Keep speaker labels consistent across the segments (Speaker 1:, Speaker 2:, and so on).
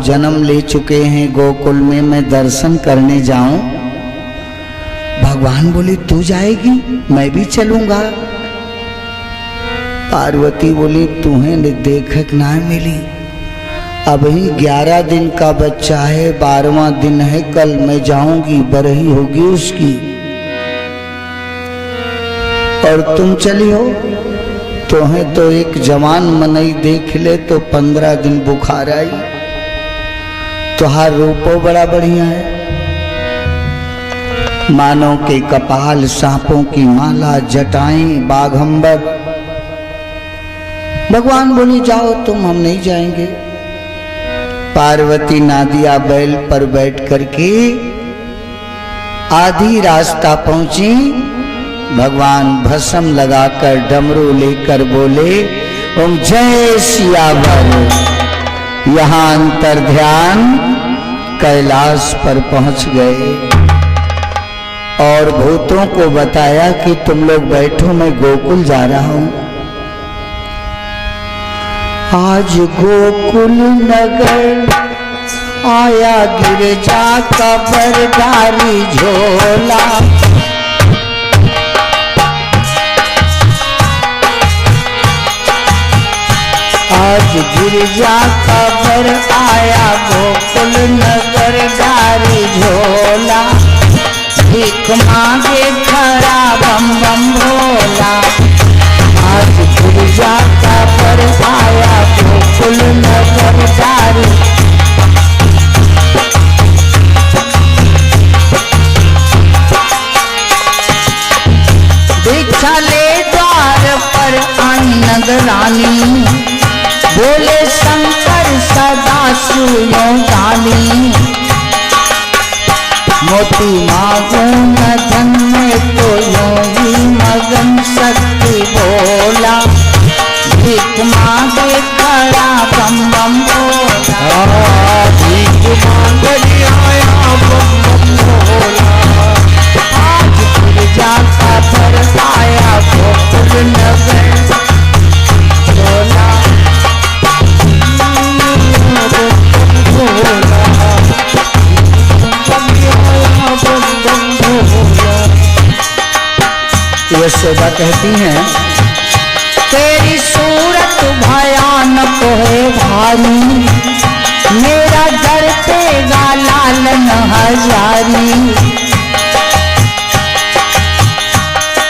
Speaker 1: जन्म ले चुके हैं गोकुल में, मैं दर्शन करने जाऊं। भगवान बोले तू जाएगी, मैं भी चलूंगा। पार्वती बोली तुम्हें देखक ना मिली, अभी 11 दिन का बच्चा है, 12वां दिन है, कल मैं जाऊंगी, बरही होगी उसकी, और तुम चली हो। तुम्हें तो एक जवान मनई देख ले तो 15 दिन बुखार आई। तुहार रूपो बड़ा बढ़िया है, मानव के कपाल सांपों की माला, जटाएं बाघंबर। भगवान बोली जाओ तुम, हम नहीं जाएंगे। पार्वती नादिया बैल पर बैठ करके आधी रास्ता पहुंची। भगवान भस्म लगाकर डमरू लेकर बोले ओम जय सियावर। यहाँ अंतर ध्यान कैलाश पर पहुंच गए और भूतों को बताया कि तुम लोग बैठो, मैं गोकुल जा रहा हूं। आज गोकुल नगर आया गिरजा का बरदारी झोला। आज गिरजा का बर आया गोकुल नगर डारी झोला। भीख मांगे खड़ा बम बम भोला। आज गिरजा का बर आया गोकुल नगर डारी। दीक्षा ले द्वार पर आनंद रानी। बोले शंकर सदा सुनो गानी। मोती मांगो न धन में तो योगी मगन शक्ति बोला। भीख मांगे खड़ा बम बम बोला। भीख मांगे आया बम बम बोला। आज गिरजा का बर आया गोकुल नगर बोला। यशोदा कहती हैं तेरी सूरत भयानक है भारी। मेरा डरतेगा लालन हजारी।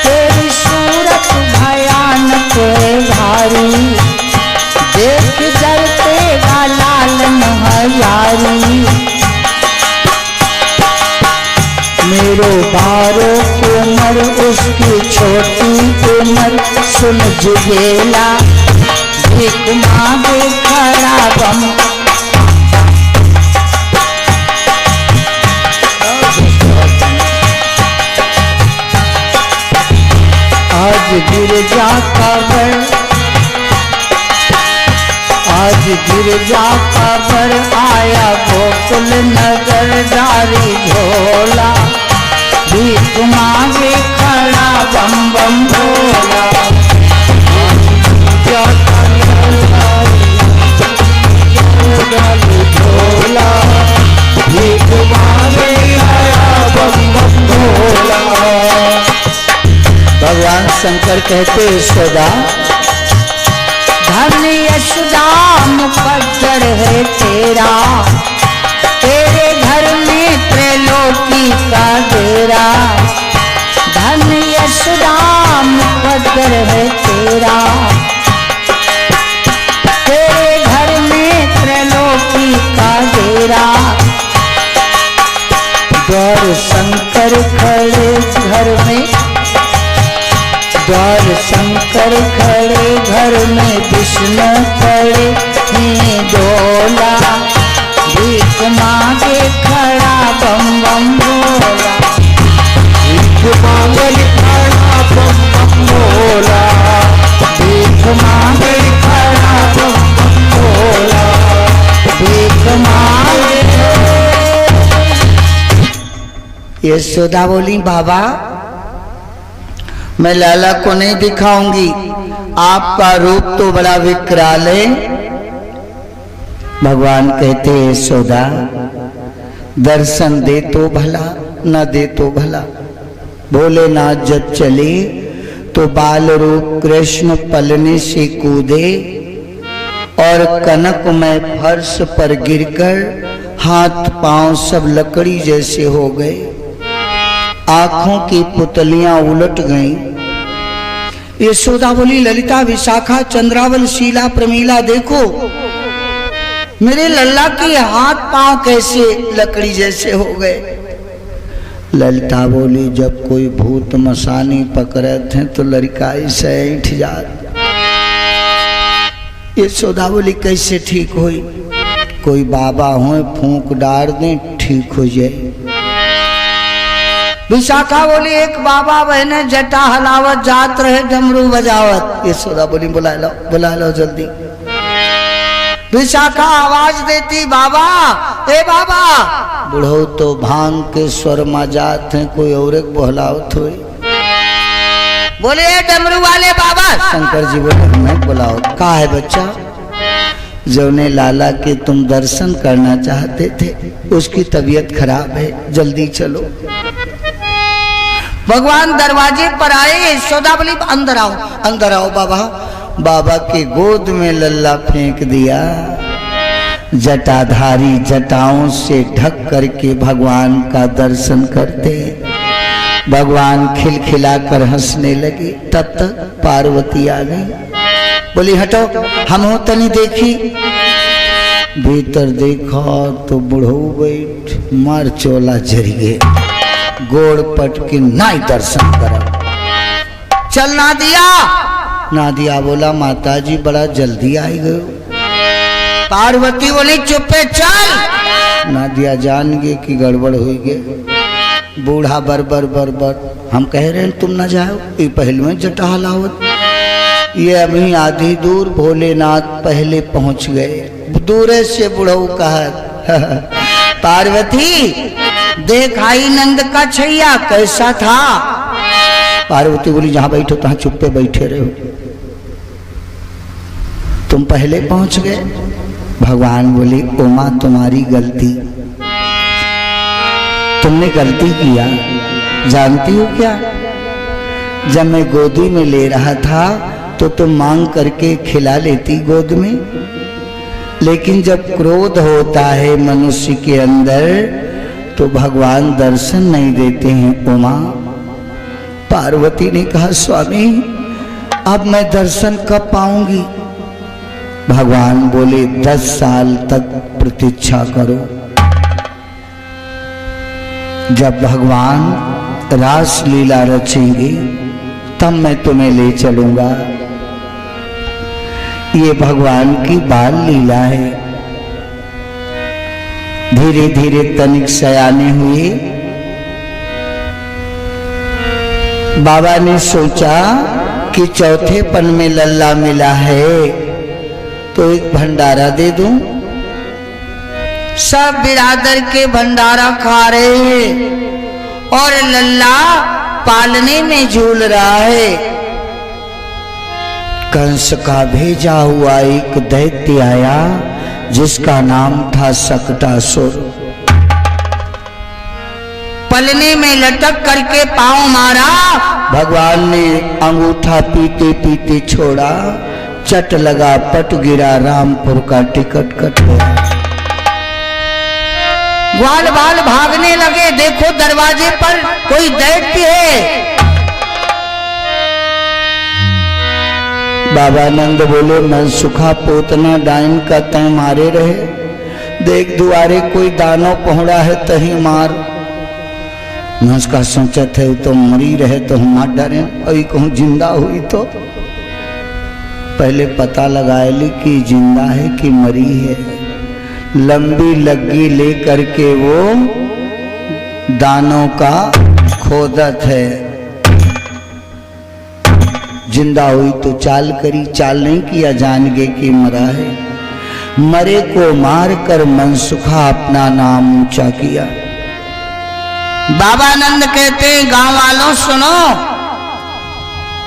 Speaker 1: तेरी सूरत भयानक है भारी। देख डरतेगा लालन हजारी। मेरो 12 उम्र उसकी छोटी उम्र सुन जुगेला। भीख मांगे खड़ा बम। आज गिरजा का बर, आज गिरजा का बर आया गोकुल नगर डारी झोला। भीख मांगे खड़ा बम बम भोला। झोला भीख मांगे खड़ा बम बम भोला। भगवान शंकर कहते यशोदा धन यशोदा मुकद्दर है तेरा। तेरे घर में त्रैलोकी का डेरा। धन यशोदा मुकद्दर है तेरा। तेरे घर में त्रैलोकी का डेरा। द्वार शंकर खड़े घर में। द्वार शंकर खड़े घर में विष्णु खड़े हैं डोला। भीख मांगे खड़ा बम बम भोला। भीख मांगे खड़ा बम बम भोला। भीख मांगे खड़ा बम बम भोला। भीख मांगे। यशोदा बोली बाबा मैं लाला को नहीं दिखाऊंगी, आपका रूप तो बड़ा विकराल है। भगवान कहते हैं यशोदा दर्शन दे तो भला न दे तो भला। भोलेनाथ जब चले तो बाल रूप कृष्ण पलने से कूदे और कनकमय फर्श पर गिरकर हाथ पांव सब लकड़ी जैसे हो गए, आंखों की पुतलियां उलट गईं। यशोदा बोली ललिता विशाखा चंद्रावल शीला प्रमीला देखो मेरे लल्ला के हाथ पांव कैसे लकड़ी जैसे हो गए। ललिता बोली जब कोई भूत मसानी पकड़े थे तो लड़का ऐसे ऐठ जात। यशोदा बोली कैसे ठीक हुई, कोई बाबा हो फूंक डार दे ठीक हो जाए। विशाखा बोली एक बाबा बहने जटा हलावत जात रहे डमरू बजावत। यशोदा बोली बुला लो जल्दी। विशाखा आवाज देती बाबा ए बाबा। बुढ़ो तो भांग के स्वर में जात है, कोई और एक बोलावत हुई। बोले डमरू वाले बाबा। शंकर जी बोले हमें बुलाओ। कहा है बच्चा, जौने लाला के तुम दर्शन करना चाहते थे उसकी तबीयत खराब है, जल्दी चलो। भगवान दरवाजे पर आए। यशोदा बोली अंदर आओ अंदर आओ बाबा। बाबा के गोद में लल्ला फेंक दिया। जटाधारी जटाओं से ढक करके भगवान का दर्शन करते। भगवान खिलखिलाकर हंसने लगे। तब तक पार्वती आ गई। बोली हटो हम हो तनी देखी। भीतर देखा तो बुढ़ऊ बैठ मार चोला जरिए गोड़ पट के नाई दर्शन करा। चल ना दिया। ना दिया बोला माताजी बड़ा जल्दी आई गयो। पार्वती बोली चुपे चल। ना दिया जान गए कि गड़बड़ हुई गए। बूढ़ा बरबर बरबर हम कह रहे हैं तुम ना जाओ, ये पहले में जटा हलावत। ये अभी आधी दूर भोलेनाथ पहले पहुंच गए। दूर से बुढ़ऊ कहा पार्वती देख आई नंद का छैया कैसा था। पार्वती बोली जहां बैठो तहां चुप्पे बैठे रहो, तुम पहले पहुंच गए। भगवान बोले उमा तुम्हारी गलती, तुमने गलती किया। जानती हो क्या, जब मैं गोदी में ले रहा था तो तुम मांग करके खिला लेती गोद में, लेकिन जब क्रोध होता है मनुष्य के अंदर तो भगवान दर्शन नहीं देते हैं उमा। पार्वती ने कहा स्वामी अब मैं दर्शन कब पाऊंगी। भगवान बोले 10 साल तक प्रतीक्षा करो। जब भगवान रास लीला रचेंगे तब मैं तुम्हें ले चलूंगा। ये भगवान की बाल लीला है। धीरे धीरे तनिक सयाने हुए। बाबा ने सोचा कि चौथे पन में लल्ला मिला है तो एक भंडारा दे दूं। सब बिरादर के भंडारा खा रहे हैं और लल्ला पालने में झूल रहा है। कंस का भेजा हुआ एक दैत्य आया जिसका नाम था सकटासुर। पलने में लटक करके पांव मारा। भगवान ने अंगूठा पीते पीते छोड़ा। चट लगा पट गिरा, रामपुर का टिकट कट गया। ग्वाल बाल भागने लगे, देखो दरवाजे पर कोई दैत्य है। बाबा नंद बोले मैं सुखा पोतना डाइन का तय मारे रहे, देख दुआरे कोई दानव पहुंचा है तही मार। मैं उसका सोचत है तो मरी रहे तो हम ना डरे, अभी कहूँ जिंदा हुई तो पहले पता लगाए ली कि जिंदा है कि मरी है। लंबी लग्गी ले करके वो दानों का खोदत है। जिंदा हुई तो चाल करी, चाल नहीं किया जान गए कि मरा है। मरे को मार कर मनसुखा अपना नाम ऊंचा किया। बाबा नंद कहते गांव वालों सुनो,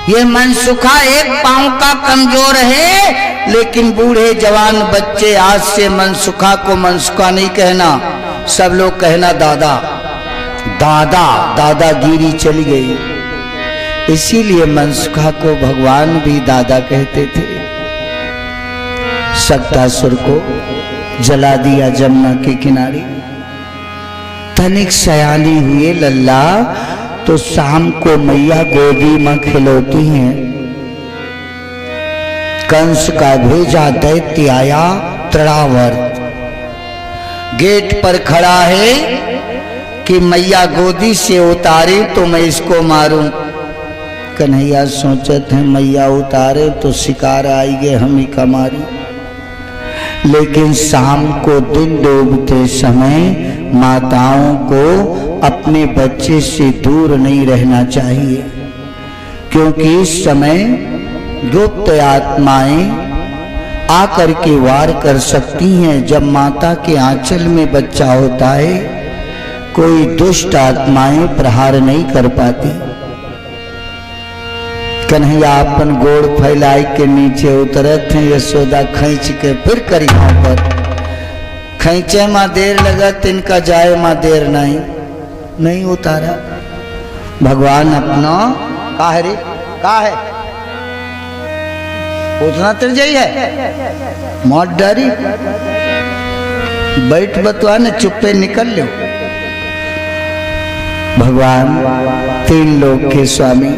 Speaker 1: ये मनसुखा एक पांव का कमजोर है, लेकिन बूढ़े जवान बच्चे आज से मनसुखा को मनसुखा नहीं कहना, सब लोग कहना दादा दादा। दादागिरी चली गई, इसीलिए मनसुखा को भगवान भी दादा कहते थे। शक्तासुर को जला दिया जमुना के किनारे। तनिक सयानी हुए लल्ला तो शाम को मैया गोदी में खिलौती हैं। कंस का भेजा दैत्य आया तृणावर्त, गेट पर खड़ा है कि मैया गोदी से उतारे तो मैं इसको मारूं। कन्हैया सोचते हैं मैया उतारे तो शिकार आएंगे, हम ही का मारी। लेकिन शाम को दिन डूबते समय माताओं को अपने बच्चे से दूर नहीं रहना चाहिए, क्योंकि इस समय गुप्त आत्माएं आकर के वार कर सकती हैं। जब माता के आंचल में बच्चा होता है, कोई दुष्ट आत्माएं प्रहार नहीं कर पाती। कन्हैया अपन गोड़ फैलाई के नीचे उतरत हैं, यशोदा खींच के फिर करी पर खींचे में देर लगत, इनका जाए में देर नहीं उतारा। भगवान अपना काहे रे का है उतना तिरजई है, मौत डरी बैठ बतवा ने चुप्पे निकल लो। भगवान तीन लोक के स्वामी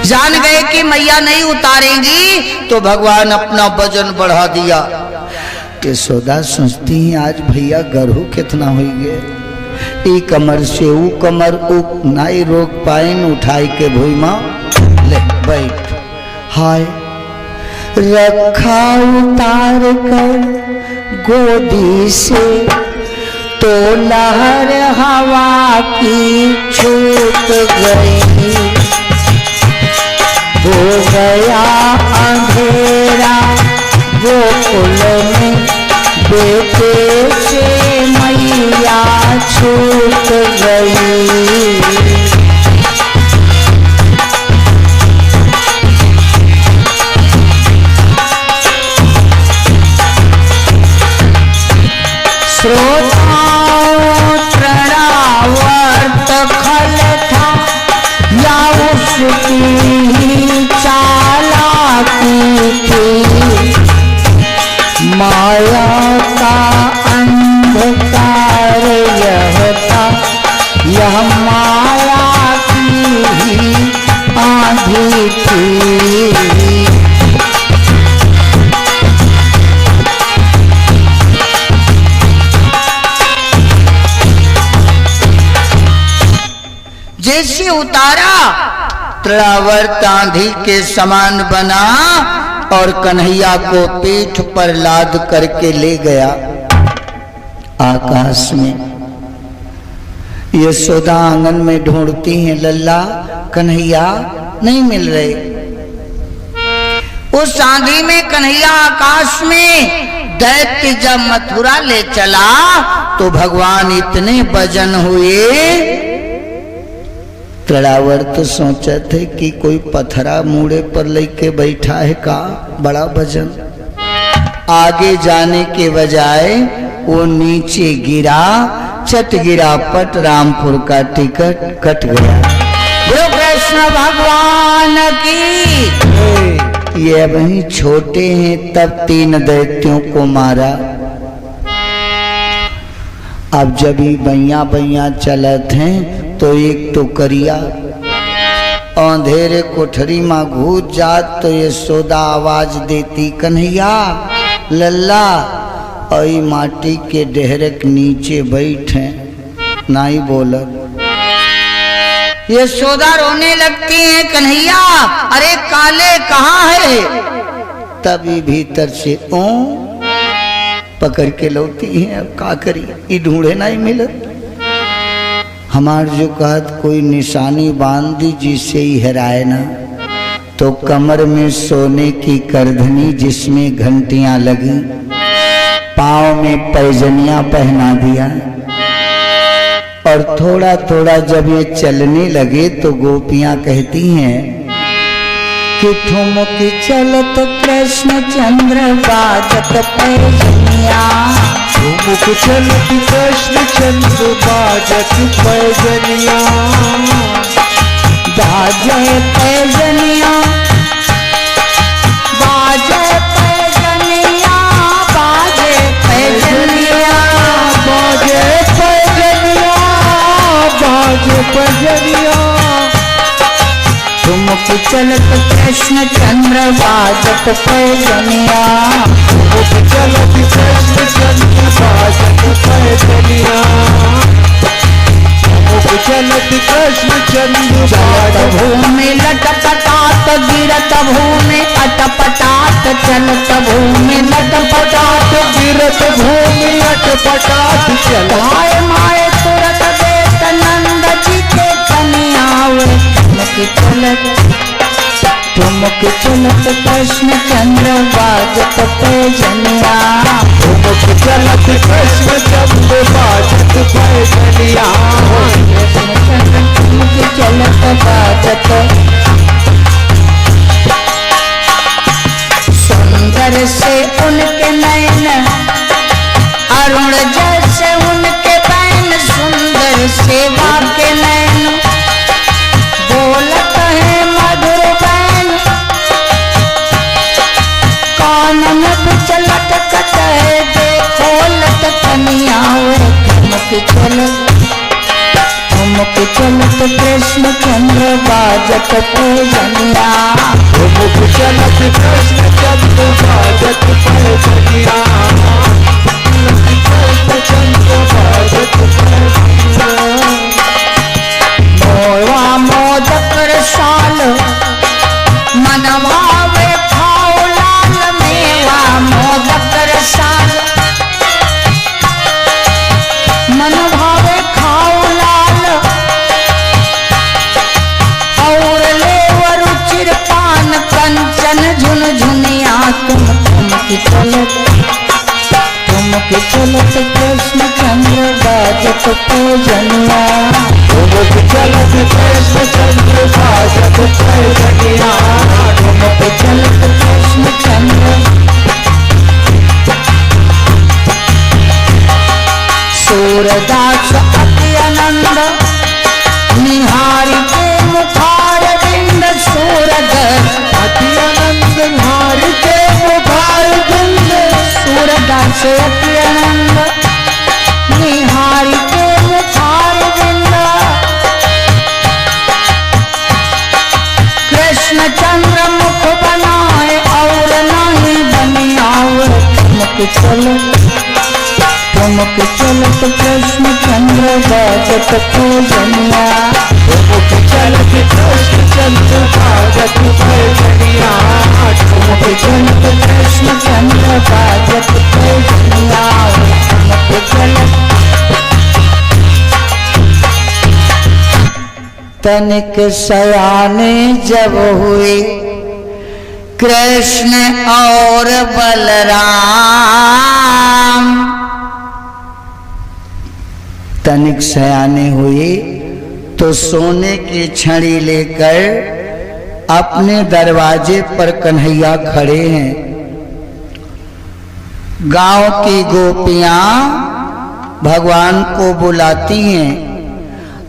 Speaker 1: जान गए कि मैया नहीं उतारेंगी, तो भगवान अपना वजन बढ़ा दिया। यशोदा सोचती हैं आज भैया गरहू कितना हो गए, ई कमर से ऊ कमर ऊ नाई रोक पाइन, उठाई के भूई माँ ले बैठ। हाय रखा उतार कर गोदी से, तो लहर हवा की छूट गई। हो गया अंधेरा गोकुल में, बेटे से मैया छूट गई। श्रोताओं तृणावर्त खल था, या उसकी चालाकी थी। माया का अंधकार यह था, यह माया की ही आंधी थी। जैसे उतारा तृणावर्त आंधी के समान बना और कन्हैया को पीठ पर लाद करके ले गया आकाश में। यशोदा आंगन में ढूंढती हैं, लल्ला कन्हैया नहीं मिल रहे। उस आंधी में कन्हैया आकाश में, दैत्य जब मथुरा ले चला तो भगवान इतने वजन हुए। तृणावर्त सोचा थे कि कोई पत्थरा मूड़े पर लेके बैठा है का, बड़ा वजन। आगे जाने के बजाय वो नीचे गिरा, चट गिरा पट, रामपुर का टिकट कट गया। गुरु कृष्ण भगवान की। ये अभी छोटे हैं तब 3 दैत्यों को मारा। अब जब ही बैया बैया चलत हैं तो एक तो करिया अंधेरे कोठरी में घुस जात, तो यशोदा आवाज देती, कन्हैया लल्ला आई माटी के डेहरक नीचे बैठे, नहीं बोलत। यशोदा रोने लगती है, कन्हैया अरे काले कहाँ है। तभी भीतर से ओ पकड़ के लौटी है। अब का करी, ये ढूंढे नहीं मिलत। हमार जो कहत कोई निशानी बांध दी जिससे ही हराए ना, तो कमर में सोने की करधनी जिसमें घंटियां लगी, पाँव में पैजनियां पहना दिया और थोड़ा थोड़ा जब ये चलने लगे तो गोपियां कहती हैं कि ठुमक चलत कृष्ण चंद्र बाजत पैजनिया,
Speaker 2: ठुमक चलत कृष्ण चंद्र बाजत पैजनिया,
Speaker 1: बाजे पैजनिया बाजे पैजनिया, बाजे पैजनिया
Speaker 2: बाजे पैजनिया, बाजे पैजनिया।
Speaker 1: ठुमक चलत कृष्ण चंद्र बाजत पैजनिया,
Speaker 2: ठुमक चलत कृष्ण चंद्र बाजत पैजनिया, ठुमक चलत कृष्ण चंद्र
Speaker 1: चलत भूमि लटपटात गिरत भूमि अटपटात, चलत भूमि लटपटात
Speaker 2: गिरत भूमि अटपटात चल।
Speaker 1: माए माए तुरत देत नंद जी के कन्यावे, ठुमक चलत कृष्ण चंद्र बाजत पैजनिया,
Speaker 2: ठुमक चलत कृष्ण चंद्र बाजत पैजनिया,
Speaker 1: ठुमक चलत बाजत। सुंदर से उनके नयन अरुण जैसे उनके बैन, सुंदर सेवा के नयन बोलत है मधुर बैन, कानन बिच लटकत है देखो लटकनिया, ठुमक चलत कृष्ण चंद्र बाजत पैजनिया,
Speaker 2: ठुमक चलत कृष्ण चंद्र बाजत पैजनिया, कृष्ण चंद्र बाजत पैजनिया।
Speaker 1: मोवा मोदक रसाल मन भावे खाओ लाल, मेवा मोदक रसाल मन भावे खाओ लाल, और ले रुचिर पान कंचन झुनझुनिया, ठुमक चलत कृष्ण चंद्र बाजत पैजनिया,
Speaker 2: ठुमक चलत कृष्ण चंद्र बाजत पैजनिया,
Speaker 1: ठुमक चलत कृष्ण चंद्र। सूरदास अति आनंद निहारी के मुखार बिंद, सूरदास
Speaker 2: अति आनंद निहारी के मुखार बिंद,
Speaker 1: सूरदास अति आनंद निहारी के मुखार बिंद, कृष्ण चंद्र मुख बनाए और नहीं बनियावे, ठुमक चलत कृष्ण चंद्र बाजत पैजनिया,
Speaker 2: ठुमक चलत कृष्ण चंद्र बाजत पैजनिया,
Speaker 1: ठुमक चलत कृष्ण चंद्र बाजत पैजनिया, ठुमक चलत। तनिक सयाने जब हुए कृष्ण और बलराम, तनिक सयाने हुए तो सोने की छड़ी लेकर अपने दरवाजे पर कन्हैया खड़े हैं। गांव की गोपियां भगवान को बुलाती हैं,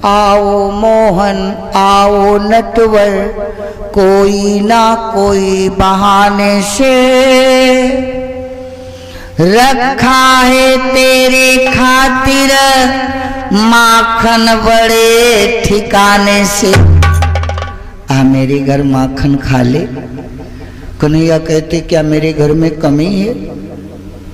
Speaker 1: आओ मोहन आओ नटवर, कोई ना कोई बहाने से रखा है तेरे खातिर माखन बड़े ठिकाने से। आ मेरे घर माखन खा ले। कन्हैया कहते क्या मेरे घर में कमी है?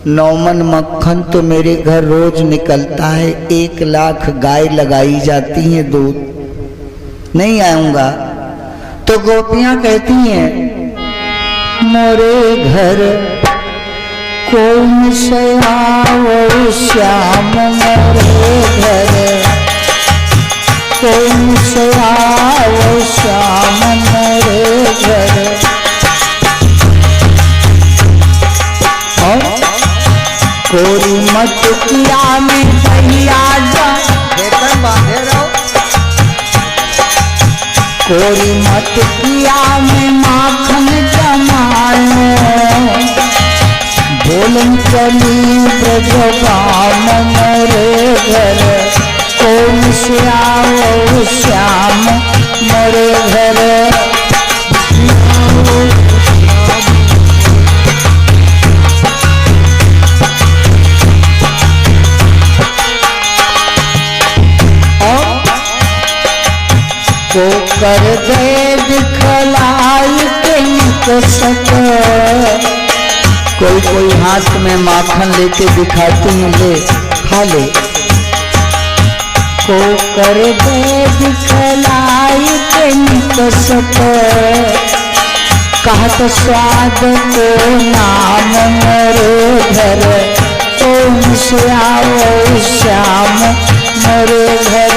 Speaker 1: 9 मन मक्खन तो मेरे घर रोज निकलता है, 1 लाख गाय लगाई जाती है दूध, नहीं आऊंगा। तो गोपियां कहती हैं मोरे घर कौन से आओ श्याम, मोरे घर कौन से आओ श्याम, मोरे घर। कोरी मत किया में भैया जा, कोरी मत किया में माखन जमाए, बोलन चली ब्रजगाम मोरे घर, कौन से आओ श्याम मोरे घर। को कर दे दिखलाई के निकसत, कोई कोई हाथ में माखन लेके दिखाती हूँ, ले खा ले। को कर दे दिखलाई के निकसत, कहत स्वाद को नाम मोरे घर, कौन से आओ श्याम मोरे घर।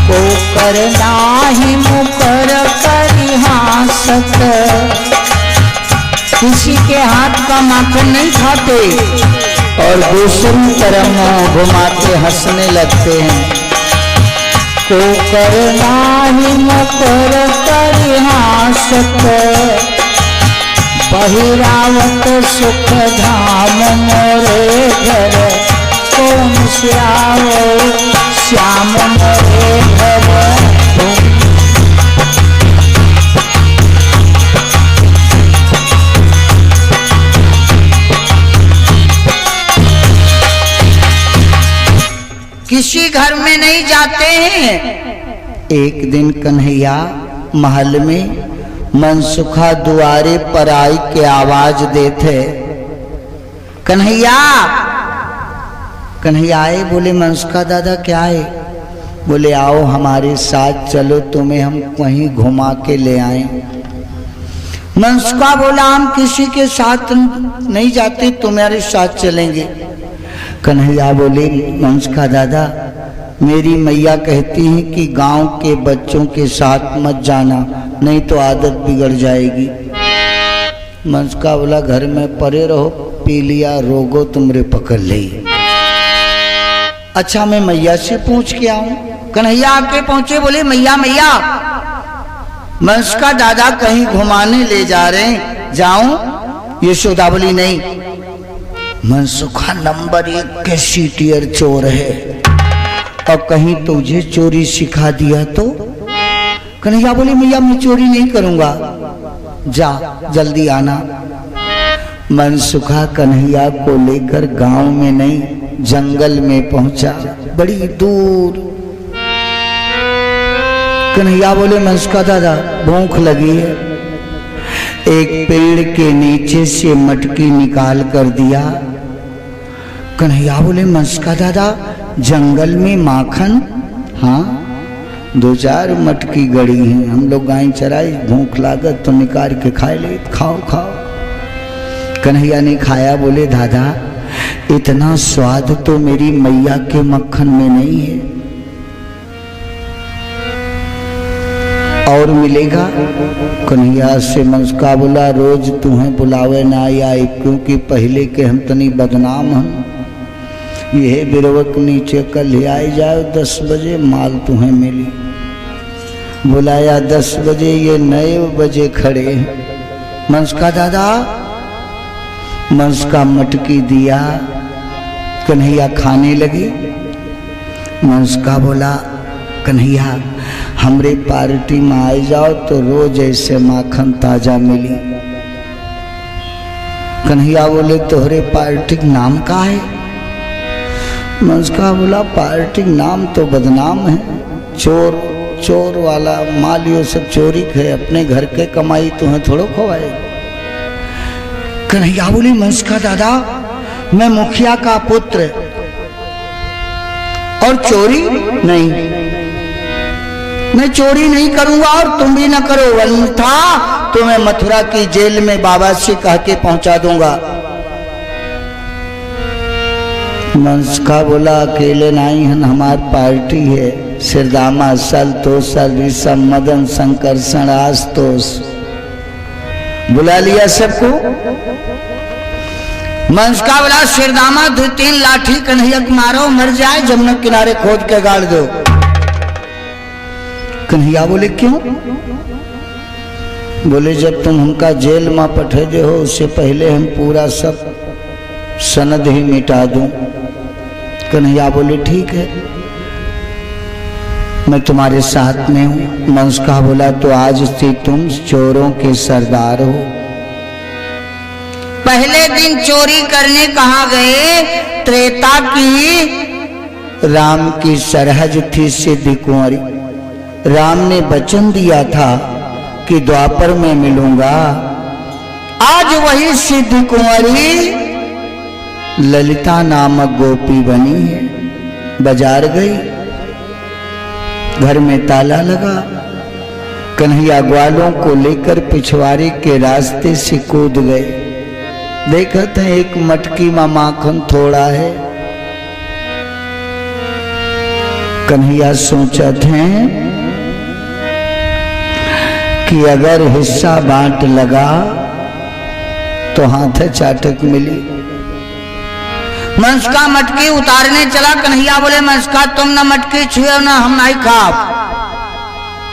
Speaker 1: को करना ही मुकर परिहासत, किसी के हाथ का माखन नहीं खाते और दूसरी तरफ मुंह घुमाते हंसने लगते हैं। को करना ही मुकर परिहासत, बहिरावत सुख धाम मोरे घर, कौन से आओ श्याम मोरे घर। किसी घर में नहीं जाते हैं। एक दिन कन्हैया महल में मनसुखा दुआरे पर आई के आवाज देते, कन्हैया कन्हैया आए। बोले मनसुखा दादा क्या है? बोले आओ हमारे साथ चलो, तुम्हें हम कहीं घुमा के ले आए। मनसुखा बोला हम किसी के साथ नहीं जाते, तुम्हारे साथ चलेंगे। कन्हैया बोले मनसुखा दादा मेरी मैया कहती है कि गांव के बच्चों के साथ मत जाना, नहीं तो आदत बिगड़ जाएगी। मनसुखा बोला घर में पड़े रहो, पी लिया रोगो तुमरे पकड़ ले। अच्छा मैं मैया से पूछ के आऊं। कन्हैया आके पहुंचे, बोले मैया मैया मनसुखा दादा कहीं घुमाने ले जा रहे हैं, जाऊं? यशोदा बोली नहीं, मनसुखा नंबर 1 के सीटियर चोर है और कहीं तुझे चोरी सिखा दिया तो? कन्हैया बोले मैया मैं चोरी नहीं करूंगा, जा जल्दी आना। मनसुखा कन्हैया को लेकर गांव में नहीं जंगल में पहुंचा, बड़ी दूर। कन्हैया बोले मनसुखा दादा भूख लगी है। एक पेड़ के नीचे से मटकी निकाल कर दिया। कन्हैया बोले मनसुखा दादा जंगल में माखन? हाँ 2-4 मटकी गड़ी हैं, हम लोग गाय चराई, भूख लागत तो निकाल के खाए ले, खाओ खाओ। कन्हैया ने खाया। बोले दादा इतना स्वाद तो मेरी मैया के मक्खन में नहीं है, और मिलेगा? कन्हैया से मनसुखा बोला रोज तुम्हें बुलावे ना आई, क्योंकि पहले के हम तनी बदनाम हम। यह बिरवक नीचे कल ही आई जाओ 10 बजे माल तुम्हें मिली। बुलाया 10 बजे, ये 9 बजे खड़े हैं। मनसुखा दादा, मनसुखा मटकी दिया, कन्हैया खाने लगी। मनसुखा बोला कन्हैया हमरे पार्टी में आ जाओ तो रोज ऐसे माखन ताजा मिली। कन्हैया बोले तोहरे पार्टी नाम का है? मनसुखा बोला पार्टी नाम तो बदनाम है, चोर चोर वाला माल यो सब चोरी है, अपने घर के कमाई तुम्हें थोड़ो खवाए। कन्हैया बोली मनसुखा दादा मैं मुखिया का पुत्र और चोरी नहीं, मैं चोरी नहीं करूंगा और तुम भी न करो, अन्यथा तुम्हें मथुरा की जेल में बाबा से कह के पहुंचा दूंगा। मनसुखा बोला अकेले नहीं है, हमार पार्टी है, सिरदामा सल तो सल ऋषभ मदन संकर्षण आस्तोष बुला लिया सबको। मंसका बोला सिरदामा 2-3 लाठी कन्हैया को मारो, मर जाए, जमुना किनारे खोद के गाड़ दो। कन्हैया बोले क्यों? बोले जब तुम हमका जेल में पठे दे हो उससे पहले हम पूरा सब सनद ही मिटा दूं। कन्हैया बोले ठीक है, मैं तुम्हारे साथ में हूं। मंसका बोला तो आज से तुम चोरों के सरदार हो। पहले दिन चोरी करने कहाँ गए? त्रेता की राम की सरहद थी सिद्ध कुंवरी। राम ने वचन दिया था कि द्वापर में मिलूंगा। आज वही सिद्ध कुंवरी ललिता नामक गोपी बनी है। बाजार गई, घर में ताला लगा। कन्हैया ग्वालों को लेकर पिछवाड़े के रास्ते से कूद गए। देखा था एक मटकी में माखन थोड़ा है। कन्हैया सोचा थे कि अगर हिस्सा बांट लगा तो हाथ चाटक मिली। मंसका मटकी उतारने चला। कन्हैया बोले मंसका तुम ना मटकी छुए ना हम नहीं खाओ।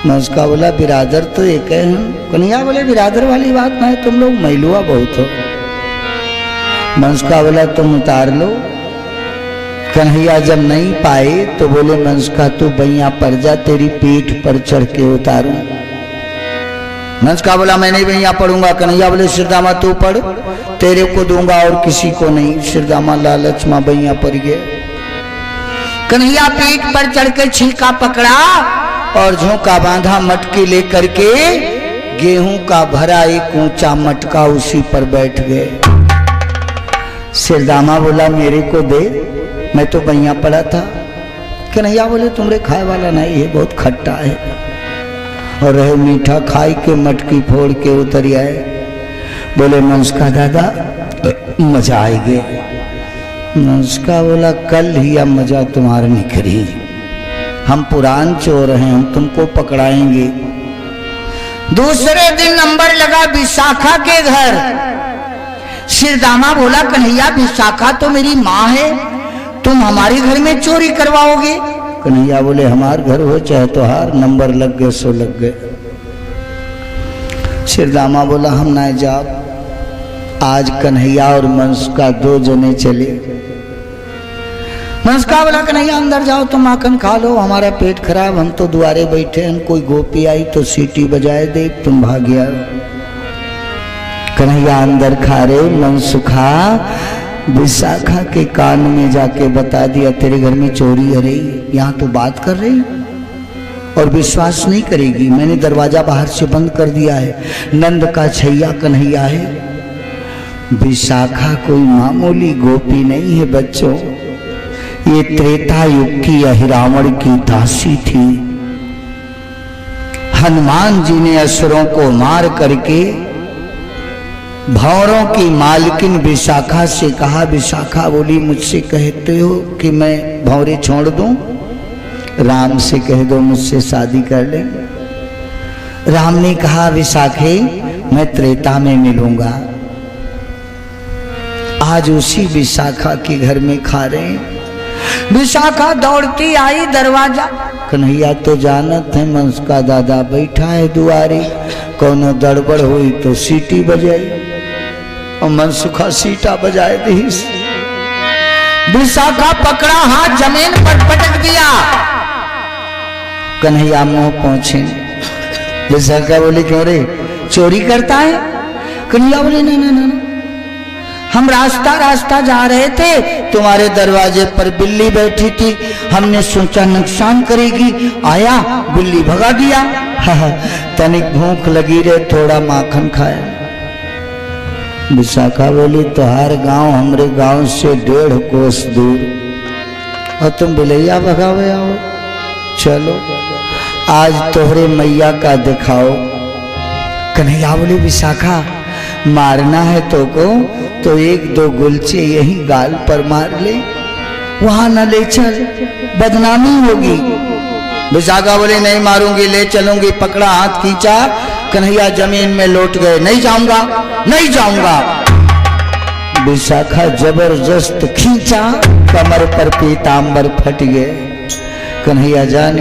Speaker 1: मंसका बोला बिरादर तो एक है हम। कन्हैया बोले बिरादर वाली बात नहीं, तुम लोग मैलुआ बहुत हो। मंसका बोला तुम उतार लो। कन्हैया जब नहीं पाए तो बोले मंसका तू बैया पर जा, तेरी पीठ पर चढ़ के उतारूं। मंसका बोला मैं नहीं भैया पढ़ूंगा। कन्हैया बोले सिरदामा तू पढ़, तेरे को दूंगा और किसी को नहीं। सिरदामा लालच में भैया पड़ गए। कन्हैया पीठ पर चढ़ के छिलका पकड़ा और झोंका बांधा। मटकी लेकर के गेहूं का भरा एक ऊंचा मटका उसी पर बैठ गए। सिरदामा बोला मेरे को दे, मैं तो भैया पड़ा था। कन्हैया बोले तुमरे खाए वाला नहीं है, बहुत खट्टा है। और रहे मीठा खाई के मटकी फोड़ के उतर आए। बोले मंसका दादा मजा आएगे। मंसका बोला कल ही अब मजा तुम्हारा निखरी। हम पुरान चोर हैं, हम तुमको पकड़ाएंगे। दूसरे दिन नंबर लगा विशाखा के घर। सिरदामा बोला कन्हैया विशाखा तो मेरी माँ है, तुम हमारे घर में चोरी करवाओगे? कन्हैया बोले हमार घर हो चाहे तोहार, नंबर लग गए सो लग गए। सिरदामा बोला हम ना जाओ। आज कन्हैया और मंसका 2 जने चले। मंसका बोला कन्हैया अंदर जाओ, तुम माखन खा लो, हमारा पेट खराब, हम तो द्वारे बैठे हैं। कोई गोपी आई तो सीटी बजाए दे, तुम भाग गया। कन्हैया अंदर खा रहे। मंसुखा विशाखा के कान में जाके बता दिया तेरे घर में चोरी हो रही, यहाँ तो बात कर रही और विश्वास नहीं करेगी। मैंने दरवाजा बाहर से बंद कर दिया है। नंद का छैया कन्हैया है। विशाखा कोई मामूली गोपी नहीं है बच्चों, ये त्रेता युग की अहिरावण की दासी थी। हनुमान जी ने असुरों को मार करके भंवरों की मालकिन विशाखा से कहा। विशाखा बोली मुझसे कहते हो कि मैं भंवरे छोड़ दूं? राम से कह दो मुझसे शादी कर ले। राम ने कहा विशाखे मैं त्रेता में मिलूंगा। आज उसी विशाखा के घर में खा रहे हैं। विशाखा दौड़ती आई दरवाजा। कन्हैया तो जानत है मंसका दादा बैठा है दुआरे, कोनो गड़बड़ हुई तो सीटी बजाई और मनसुखा सीटा बजाए दी। विशाखा पकड़ा, हाथ जमीन पर पटक दिया। कन्हैया मुंह पहुंचे। विशाखा बोली क्यों रे चोरी करता है? कन्हैया बोले नहीं नहीं नहीं, हम रास्ता जा रहे थे, तुम्हारे दरवाजे पर बिल्ली बैठी थी, हमने सोचा नुकसान करेगी, आया बिल्ली भगा दिया। तनिक भूख लगी रे थोड़ा माखन खाया। विशाखा बोली तोहार गांव हमरे गांव से 1.5 कोस दूर और तुम बिलैया भगावे आओ। चलो आज तोहरे मैया का दिखाओ। कन्हैया बोली विशाखा मारना है तो को तो 1-2 गुलचे यही गाल पर मार ले, वहां न ले चल, बदनामी होगी। विशाखा बोले नहीं मारूंगी, ले चलूंगी। पकड़ा, हाथ खींचा, कन्हैया जमीन में लौट गए, नहीं जाऊंगा नहीं जाऊंगा। विशाखा जबरदस्त खींचा, कमर पर पीतांबर फट गए। कन्हैया जान